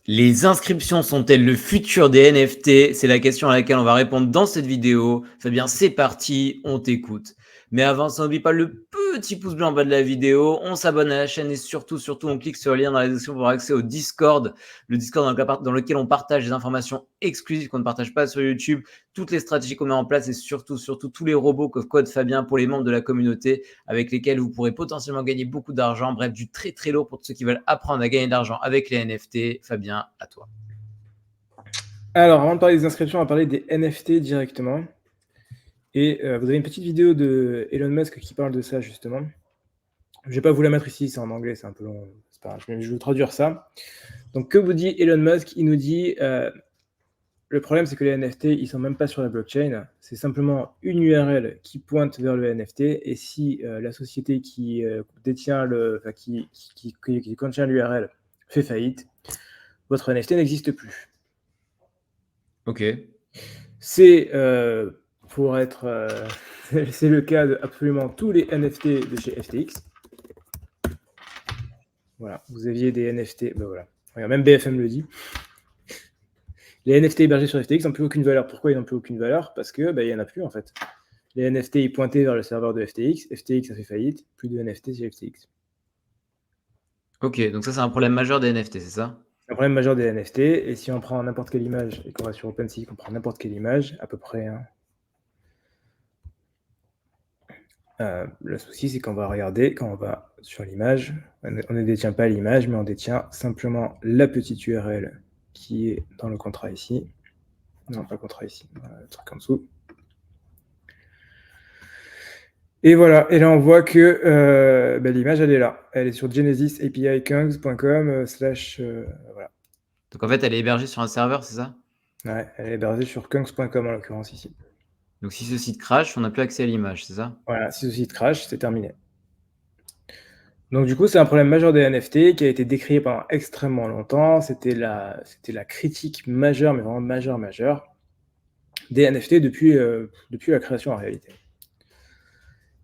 Les inscriptions sont-elles le futur des NFT? C'est la question à laquelle on va répondre dans cette vidéo. Fabien, c'est parti, on t'écoute. Mais avant ça, n'oublie pas le petit pouce bleu en bas de la vidéo, on s'abonne à la chaîne et surtout, on clique sur le lien dans la description pour avoir accès au Discord, le Discord dans lequel on partage des informations exclusives qu'on ne partage pas sur YouTube, toutes les stratégies qu'on met en place et surtout, tous les robots que code Fabien pour les membres de la communauté avec lesquels vous pourrez potentiellement gagner beaucoup d'argent. Bref, du très très lourd pour ceux qui veulent apprendre à gagner de l'argent avec les NFT. Fabien, à toi. Alors, avant de parler des inscriptions, on va parler des NFT directement. Et vous avez une petite vidéo de Elon Musk qui parle de ça, justement. Je ne vais pas vous la mettre ici, c'est en anglais, c'est un peu long. C'est pas grave, je vais vous traduire ça. Donc, que vous dit Elon Musk? Il nous dit le problème, c'est que les NFT, ils ne sont même pas sur la blockchain. C'est simplement une URL qui pointe vers le NFT. Et si la société qui détient qui contient l'URL fait faillite, votre NFT n'existe plus. Ok. C'est pour être, c'est le cas de absolument tous les NFT de chez FTX. Voilà, vous aviez des NFT, ben voilà. Regarde, même BFM le dit. Les NFT hébergés sur FTX n'ont plus aucune valeur. Pourquoi ils n'ont plus aucune valeur? Parce que il y en a plus en fait. Les NFT ils pointaient vers le serveur de FTX. FTX a fait faillite. Plus de NFT chez FTX. Ok, donc ça c'est un problème majeur des NFT, c'est ça? C'est un problème majeur des NFT. Et si on prend n'importe quelle image et qu'on va sur OpenSea, qu'on prend n'importe quelle image, à peu près. Le souci, c'est qu'on va regarder, quand on va sur l'image, on ne détient pas l'image, mais on détient simplement la petite URL qui est dans le contrat ici. Non, pas le contrat ici, le truc en dessous. Et voilà, et là on voit que l'image elle est là. Elle est sur genesisapikungs.com voilà. Donc en fait, elle est hébergée sur un serveur, c'est ça? Ouais, elle est hébergée sur kungs.com en l'occurrence ici. Donc si ce site crash, on n'a plus accès à l'image, c'est ça? Voilà, si ce site crash, c'est terminé. Donc du coup, c'est un problème majeur des NFT qui a été décrié pendant extrêmement longtemps. C'était la critique majeure, mais vraiment majeure, des NFT depuis la création en réalité.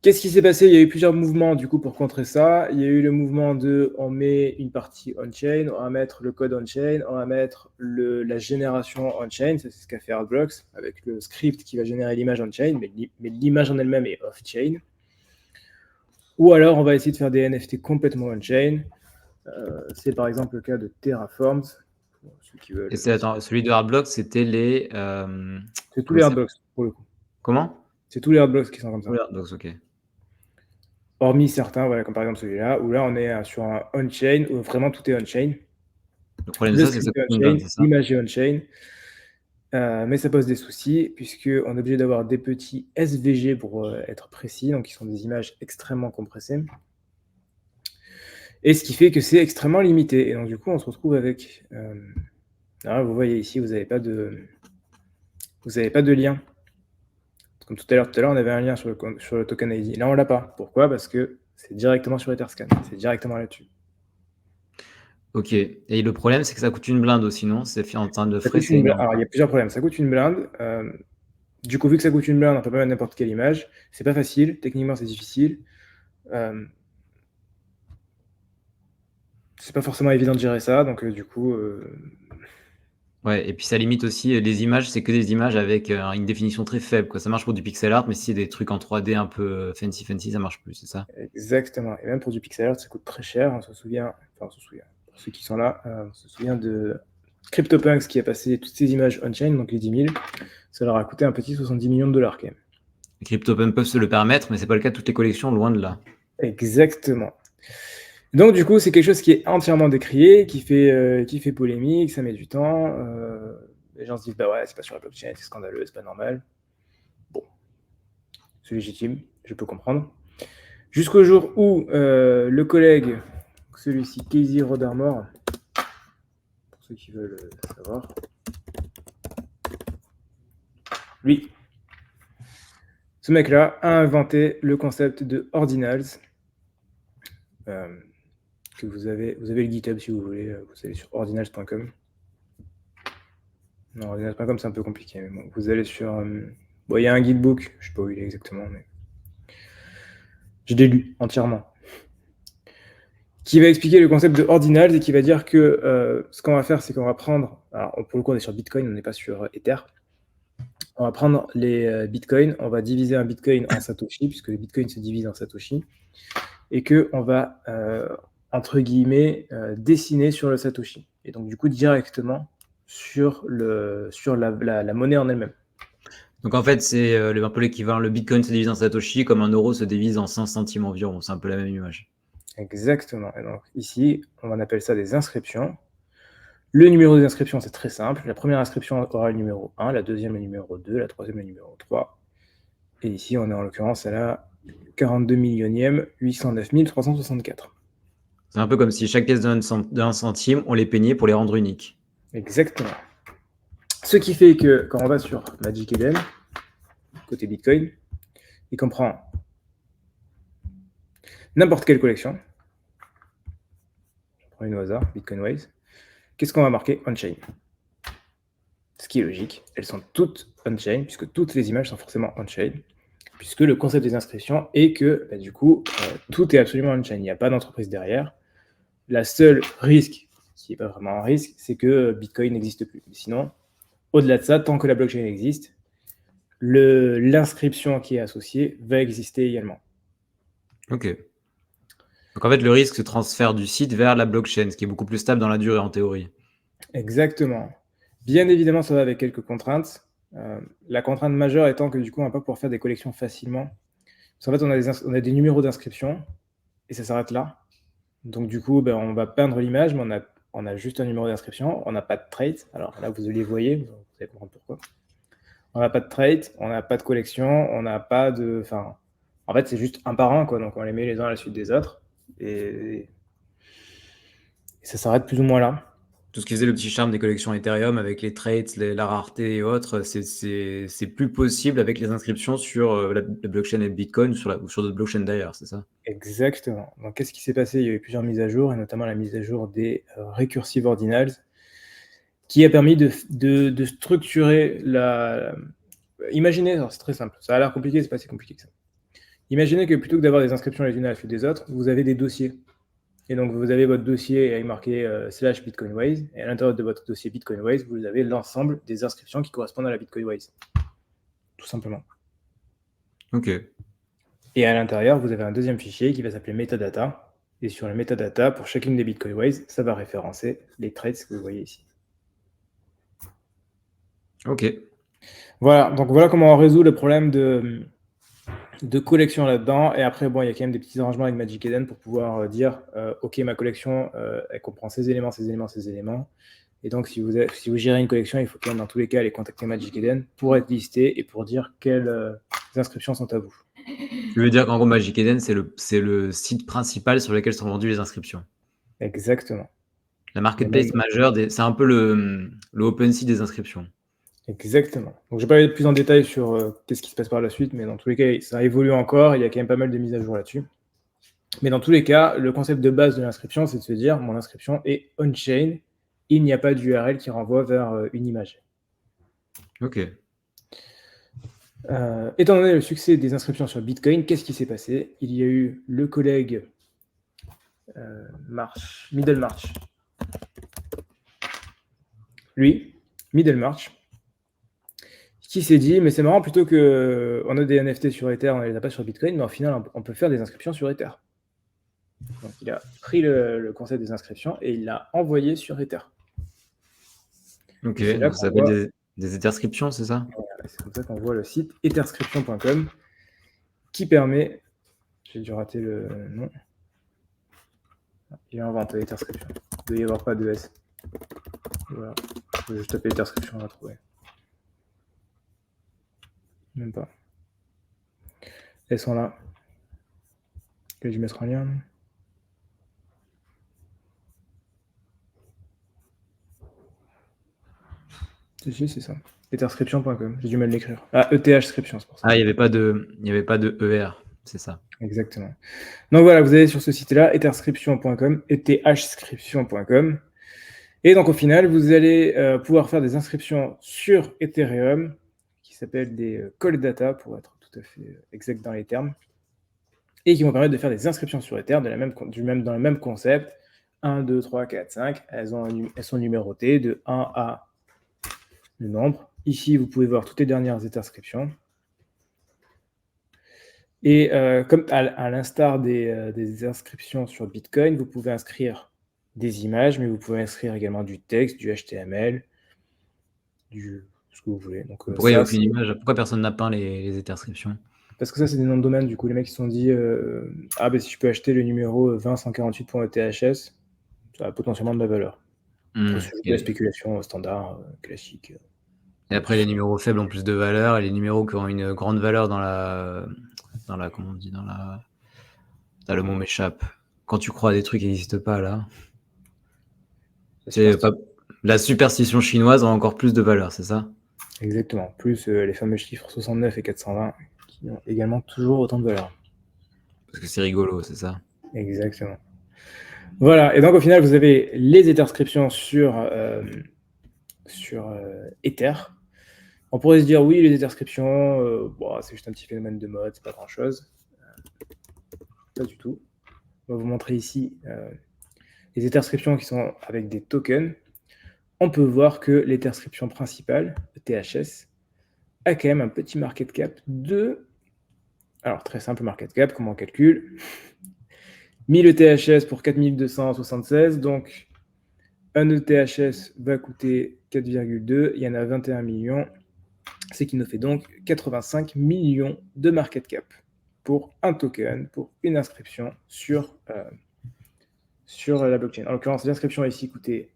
Qu'est-ce qui s'est passé? Il y a eu plusieurs mouvements du coup pour contrer ça. Il y a eu le mouvement de on met une partie on-chain, on va mettre le code on-chain, on va mettre la génération on-chain, c'est ce qu'a fait Artblocks avec le script qui va générer l'image on-chain, mais l'image en elle-même est off-chain. Ou alors on va essayer de faire des NFT complètement on-chain. C'est par exemple le cas de Terraforms. Ceux qui veulent. Et attends, celui de Hardblock, c'était les. C'est tous les Hardblocks pour le coup. Comment? C'est tous les Hardblocks qui sont comme ça. Tous les Hardblocks, ok. Hormis certains, voilà, comme par exemple celui-là, où là on est sur un on-chain, où vraiment tout est on-chain. Le problème de Le ça, c'est que ça script est coûte une blinde, on-chain, c'est ça? l'image est on-chain. Mais ça pose des soucis, puisqu'on est obligé d'avoir des petits SVG pour être précis, donc qui sont des images extrêmement compressées. Et ce qui fait que c'est extrêmement limité. Et donc du coup, on se retrouve avec... alors, vous voyez ici, vous n'avez pas de lien. Comme tout à l'heure, on avait un lien sur le token ID. Là, on l'a pas. Pourquoi? Parce que c'est directement sur Etherscan. C'est directement là-dessus. Ok. Et le problème, c'est que ça coûte une blinde aussi, non? C'est en termes de Ça frais, coûte c'est une blinde. énorme. Alors, il y a plusieurs problèmes. Ça coûte une blinde. Du coup, vu que ça coûte une blinde, on ne peut pas mettre n'importe quelle image. C'est pas facile. Techniquement, c'est difficile. C'est pas forcément évident de gérer ça. Donc, du coup... Ouais, et puis ça limite aussi les images, c'est que des images avec une définition très faible, quoi. Ça marche pour du pixel art, mais si c'est des trucs en 3D un peu fancy, ça marche plus, c'est ça? Exactement. Et même pour du pixel art, ça coûte très cher. On se souvient, pour ceux qui sont là, on se souvient de CryptoPunks qui a passé toutes ces images on-chain, donc les 10 000. Ça leur a coûté un petit 70 millions de dollars quand même. Les CryptoPunks peuvent se le permettre, mais c'est pas le cas de toutes les collections, loin de là. Exactement. Donc du coup, c'est quelque chose qui est entièrement décrié, qui fait polémique, ça met du temps. Les gens se disent, bah ouais, c'est pas sur la blockchain, c'est scandaleux, c'est pas normal. Bon, c'est légitime, je peux comprendre. Jusqu'au jour où le collègue, celui-ci, Casey Rodarmore, pour ceux qui veulent savoir, lui, ce mec-là a inventé le concept de ordinals. Que vous avez le GitHub si vous voulez, vous allez sur ordinals.com. Non, ordinals.com c'est un peu compliqué, mais bon, vous allez sur... bon, il y a un guidebook, je sais pas où il est exactement, mais je l'ai lu entièrement. qui va expliquer le concept de ordinals et qui va dire que ce qu'on va faire, c'est qu'on va prendre, alors pour le coup, on est sur Bitcoin, on n'est pas sur Ether. On va prendre les bitcoins, on va diviser un bitcoin en satoshi, puisque les bitcoins se divisent en satoshi, et qu'on va, entre guillemets, dessiner sur le satoshi. Et donc, du coup, directement sur la monnaie en elle-même. Donc en fait, c'est un peu l'équivalent. Le Bitcoin se divise en Satoshi comme un euro se divise en 5 centimes environ. C'est un peu la même image. Exactement. Et donc, ici, on appelle ça des inscriptions. Le numéro des inscriptions, c'est très simple. La première inscription aura le numéro 1, la deuxième le numéro 2, la troisième le numéro 3. Et ici, on est en l'occurrence à la 42 millionième 809 364. C'est un peu comme si chaque pièce d'un centime, on les peignait pour les rendre uniques. Exactement. Ce qui fait que quand on va sur Magic Eden, côté Bitcoin, il comprend n'importe quelle collection. Je prends une au hasard, Bitcoin Waves. Qu'est-ce qu'on va marquer? On-chain. Ce qui est logique, elles sont toutes on-chain, puisque toutes les images sont forcément on-chain, puisque le concept des inscriptions est que, du coup, tout est absolument on-chain. Il n'y a pas d'entreprise derrière. La seule risque, qui n'est pas vraiment un risque, c'est que Bitcoin n'existe plus. Mais sinon, au-delà de ça, tant que la blockchain existe, l'inscription qui est associée va exister également. Ok. Donc en fait, le risque se transfère du site vers la blockchain, ce qui est beaucoup plus stable dans la durée en théorie. Exactement. Bien évidemment, ça va avec quelques contraintes. La contrainte majeure étant que du coup, on ne va pas pouvoir faire des collections facilement. Parce qu'en fait, on a des numéros d'inscription et ça s'arrête là. Donc du coup, on va peindre l'image, mais on a juste un numéro d'inscription, on n'a pas de trait. Alors là, vous les voyez, vous allez comprendre pourquoi. On n'a pas de trait, on n'a pas de collection, on n'a pas de... Enfin, en fait, c'est juste un par un, quoi. Donc on les met les uns à la suite des autres. Et ça s'arrête plus ou moins là. Tout ce qui faisait le petit charme des collections Ethereum avec les traits, la rareté et autres, c'est plus possible avec les inscriptions sur la blockchain et Bitcoin ou sur d'autres blockchains d'ailleurs, c'est ça? Exactement. Donc qu'est-ce qui s'est passé? Il y a eu plusieurs mises à jour, et notamment la mise à jour des recursive ordinals, qui a permis de structurer la... Imaginez, alors c'est très simple, ça a l'air compliqué, c'est pas si compliqué que ça. Imaginez que plutôt que d'avoir des inscriptions les unes à la suite des autres, vous avez des dossiers. Et donc, vous avez votre dossier avec marqué / BitcoinWays, et à l'intérieur de votre dossier BitcoinWays, vous avez l'ensemble des inscriptions qui correspondent à la BitcoinWays. Tout simplement. Ok. Et à l'intérieur, vous avez un deuxième fichier qui va s'appeler metadata. Et sur le metadata, pour chacune des BitcoinWays, ça va référencer les traits que vous voyez ici. Ok. Voilà, donc voilà comment on résout le problème de collection là-dedans. Et après, bon, il y a quand même des petits arrangements avec Magic Eden pour pouvoir dire ok, ma collection, elle comprend ces éléments, ces éléments, ces éléments. Et donc, si vous gérez une collection, il faut quand même dans tous les cas aller contacter Magic Eden pour être listé et pour dire quelles inscriptions sont à vous. Tu veux dire qu'en gros, Magic Eden, c'est le site principal sur lequel sont vendues les inscriptions. Exactement. La marketplace majeure, c'est un peu le OpenSea des inscriptions. Exactement. Donc, je ne vais pas aller plus en détail sur qu'est-ce qui se passe par la suite, mais dans tous les cas, ça évolue encore. Il y a quand même pas mal de mises à jour là-dessus. Mais dans tous les cas, le concept de base de l'inscription, c'est de se dire mon inscription est on-chain. Il n'y a pas d'URL qui renvoie vers une image. Ok. Étant donné le succès des inscriptions sur Bitcoin, qu'est-ce qui s'est passé? Il y a eu le collègue Middlemarch. Lui, Middlemarch, qui s'est dit, mais c'est marrant, plutôt qu'on a des NFT sur Ether, on ne les a pas sur Bitcoin, mais au final, on peut faire des inscriptions sur Ether. Donc, il a pris le concept des inscriptions et il l'a envoyé sur Ether. Ok, donc ça s'appelle des Etherscriptions, c'est ça? C'est comme ça qu'on voit le site etherscription.com qui permet... J'ai dû rater le nom. Il a inventé Etherscription. Il ne doit y avoir pas de S. Voilà. Je vais juste taper Etherscription, on va trouver. Même pas. Elles sont là. Je vais mettre un lien. Si, c'est ça. Etherscription.com. J'ai du mal à l'écrire. Ah, ETHscription, c'est pour ça. Ah, il n'y avait pas de ER, c'est ça. Exactement. Donc voilà, vous allez sur ce site-là, etherscription.com, ETHscription.com. Et donc au final, vous allez pouvoir faire des inscriptions sur Ethereum, qui s'appellent des cold data, pour être tout à fait exact dans les termes. et qui vont permettre de faire des inscriptions sur Ether dans le même concept. 1, 2, 3, 4, 5. Elles sont numérotées de 1 à le nombre. Ici, vous pouvez voir toutes les dernières Etherscriptions. Et comme à l'instar des inscriptions sur Bitcoin, vous pouvez inscrire des images, mais vous pouvez inscrire également du texte, du HTML, ce que vous voulez. Donc, Pourquoi il n'y a aucune image? Pourquoi personne n'a peint les Etherscriptions? Parce que ça, c'est des noms de domaine. Du coup, les mecs se sont dit si je peux acheter le numéro 20.148.eths, ça a potentiellement de la valeur. C'est de la spéculation standard, classique. Et après, les numéros faibles ont plus de valeur, et les numéros qui ont une grande valeur dans la comment on dit, le mot m'échappe. Quand tu crois à des trucs qui n'existent pas, là. La superstition chinoise a encore plus de valeur, c'est ça? Exactement. Plus les fameux chiffres 69 et 420 qui ont également toujours autant de valeur. Parce que c'est rigolo, c'est ça? Exactement. Voilà. Et donc, au final, vous avez les Etherscriptions sur Ether. On pourrait se dire, oui, les Etherscriptions, c'est juste un petit phénomène de mode, c'est pas grand-chose. Pas du tout. On va vous montrer ici les Etherscriptions qui sont avec des tokens. On peut voir que l'Etherscription principale, ETHS, a quand même un petit market cap de... Alors, très simple market cap, comment on calcule 1000 ETHS pour 4276, donc un ETHS va coûter 4,2, il y en a 21 millions, ce qui nous fait donc 85 millions de market cap pour un token, pour une inscription sur la blockchain. En l'occurrence, l'inscription ici coûtait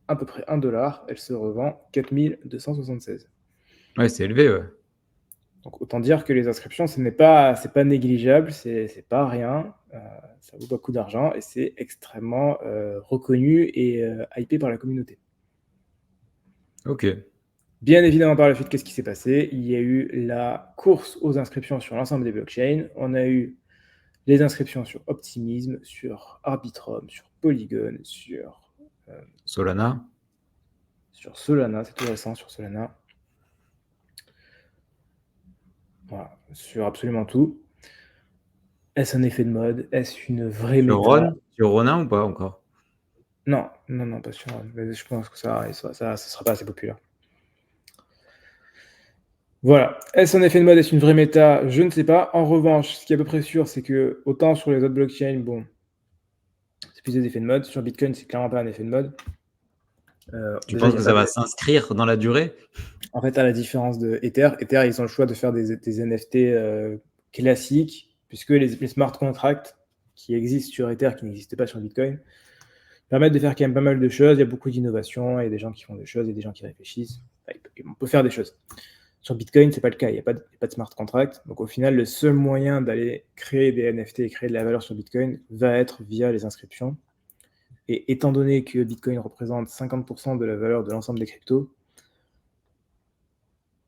à peu près $1, elle se revend 4276. Ouais, c'est élevé, ouais. Donc autant dire que les inscriptions, ce n'est pas négligeable, c'est pas rien, ça vaut beaucoup d'argent et c'est extrêmement reconnu et hypé par la communauté. Ok. Bien évidemment, par la suite, qu'est-ce qui s'est passé? Il y a eu la course aux inscriptions sur l'ensemble des blockchains. On a eu les inscriptions sur Optimism, sur Arbitrum, sur Polygon, sur Solana. Sur Solana, c'est tout récent sur Solana. Voilà, sur absolument tout. Est-ce un effet de mode? Est-ce une vraie méta? Sur Ronin ou pas encore? Non, pas sur Ron. Mais je pense que ça sera pas assez populaire. Voilà. Est-ce un effet de mode? Est-ce une vraie méta? Je ne sais pas. En revanche, ce qui est à peu près sûr, c'est que autant sur les autres blockchains, bon, c'est plus des effets de mode. Sur Bitcoin, c'est clairement pas un effet de mode. Tu penses que ça va s'inscrire dans la durée? En fait, à la différence de Ether, ils ont le choix de faire des NFT classiques, puisque les smart contracts qui existent sur Ether, qui n'existaient pas sur Bitcoin, permettent de faire quand même pas mal de choses. Il y a beaucoup d'innovations, il y a des gens qui font des choses, il y a des gens qui réfléchissent. On peut faire des choses. Sur Bitcoin, c'est pas le cas, il n'y a pas de smart contract. Donc au final, le seul moyen d'aller créer des NFT et créer de la valeur sur Bitcoin va être via les inscriptions. Et étant donné que Bitcoin représente 50% de la valeur de l'ensemble des cryptos,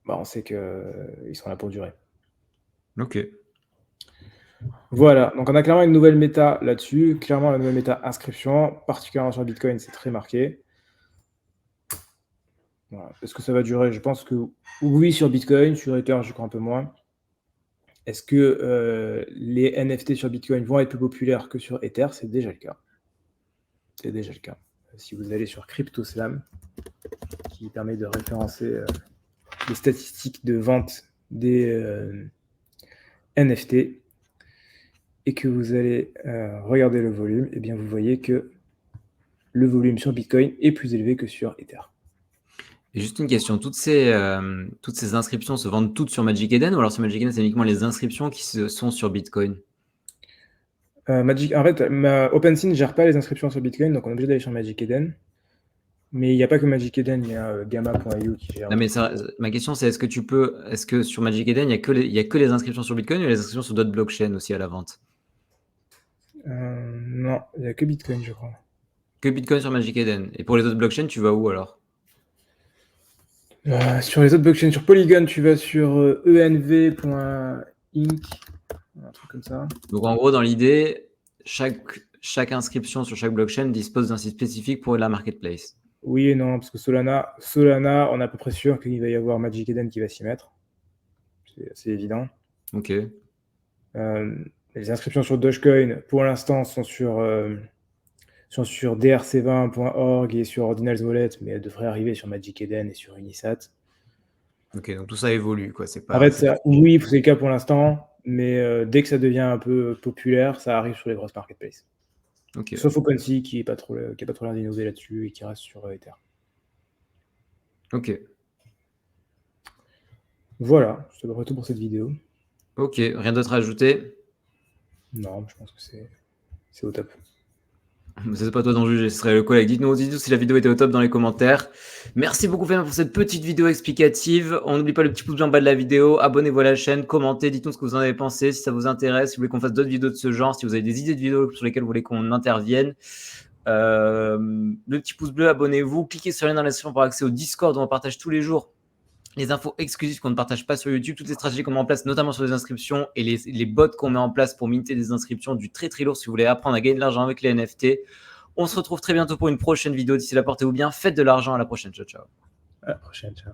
on sait qu'ils sont là pour durer. Ok. Voilà, donc on a clairement une nouvelle méta là-dessus, clairement la nouvelle méta inscription, particulièrement sur Bitcoin, c'est très marqué. Voilà. Est-ce que ça va durer? Je pense que oui sur Bitcoin, sur Ether je crois un peu moins. Est-ce que les NFT sur Bitcoin vont être plus populaires que sur Ether? C'est déjà le cas. C'est déjà le cas. Si vous allez sur CryptoSlam, qui permet de référencer les statistiques de vente des NFT, et que vous allez regarder le volume, et bien vous voyez que le volume sur Bitcoin est plus élevé que sur Ether. Et juste une question, toutes ces inscriptions se vendent toutes sur Magic Eden, ou alors sur Magic Eden, c'est uniquement les inscriptions qui sont sur Bitcoin? En fait, OpenSea ne gère pas les inscriptions sur Bitcoin, donc on est obligé d'aller sur Magic Eden. Mais il n'y a pas que Magic Eden, il y a Gamma.io qui gère. Non, mais ma question, c'est est-ce que sur Magic Eden, il y a que les inscriptions sur Bitcoin ou les inscriptions sur d'autres blockchains aussi à la vente? Non, il n'y a que Bitcoin, je crois. Que Bitcoin sur Magic Eden. Et pour les autres blockchains, tu vas où alors? Sur les autres blockchains, sur Polygon, tu vas sur env.inc, un truc comme ça. Donc en gros, dans l'idée, chaque inscription sur chaque blockchain dispose d'un site spécifique pour la marketplace. Oui et non, parce que Solana, on est à peu près sûr qu'il va y avoir Magic Eden qui va s'y mettre. C'est assez évident. Ok. Les inscriptions sur Dogecoin, pour l'instant, sont sur drc20.org et sur Ordinals Wallet, mais elles devraient arriver sur Magic Eden et sur Unisat. Ok, donc tout ça évolue, quoi. C'est pas. En fait, oui, c'est le cas pour l'instant, mais dès que ça devient un peu populaire, ça arrive sur les grosses marketplaces. Ok. Sauf OpenSea qui n'a pas trop l'air d'innover là-dessus et qui reste sur Ether. Ok. Voilà, c'est à peu près tout pour cette vidéo. Ok, rien d'autre à ajouter? Non, je pense que c'est au top. C'est pas toi d'en juger, ce serait le collègue. Dites-nous si la vidéo était au top dans les commentaires. Merci beaucoup Fabien pour cette petite vidéo explicative. On n'oublie pas le petit pouce bleu en bas de la vidéo. Abonnez-vous à la chaîne, commentez, dites-nous ce que vous en avez pensé, si ça vous intéresse, si vous voulez qu'on fasse d'autres vidéos de ce genre, si vous avez des idées de vidéos sur lesquelles vous voulez qu'on intervienne. Le petit pouce bleu, abonnez-vous, cliquez sur le lien dans la description pour accès au Discord où on partage tous les jours les infos exclusives qu'on ne partage pas sur YouTube, toutes les stratégies qu'on met en place, notamment sur les inscriptions et les bots qu'on met en place pour minter des inscriptions, du très très lourd si vous voulez apprendre à gagner de l'argent avec les NFT. On se retrouve très bientôt pour une prochaine vidéo. D'ici là, portez-vous bien, faites de l'argent. À la prochaine. Ciao, ciao. À la prochaine, ciao.